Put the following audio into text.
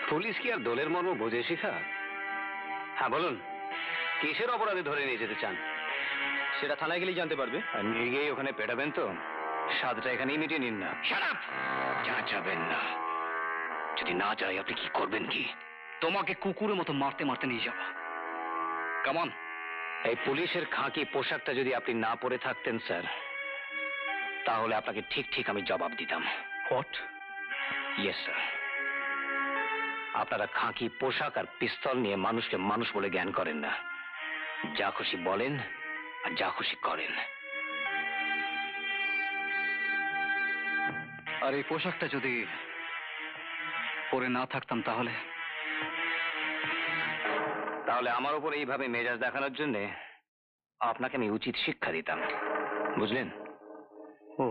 Police কি আর দলের মর্ম বোঝে শিখা? হ্যাঁ বলুন, কিসের অপরাধে ধরে নিয়ে যেতে চান? সেটা থানায় গেলেই জানতে পারবে। আর নিয়ে গিয়ে ওখানে পেটাবেন তো? স্বাদটা এখানেই মিটিয়ে নিন না। যাবেন না। যদি না যাই আপনি কি করবেন? কি তোমাকে কুকুরের মতো মারতে মারতে নিয়ে যাব। কেমন? এই পুলিশের খাঁকি পোশাকটা যদি আপনি না পরে থাকতেন স্যার, তাহলে আপনাকে ঠিক ঠিক আমি জবাব দিতাম। হোয়াট? Yes sir. আপনারা খাঁকি পোশাক আর পিস্তল নিয়ে মানুষকে মানুষ বলে জ্ঞান করেন না। যা খুশি বলেন আর যা খুশি করেন। আর এই পোশাকটা যদি পরে না থাকতাম তাহলে? তাহলে আমার উপর এইভাবে মেজাজ দেখানোর জন্য আপনাকে আমি উচিত শিক্ষা দিতাম, বুঝলেন? ও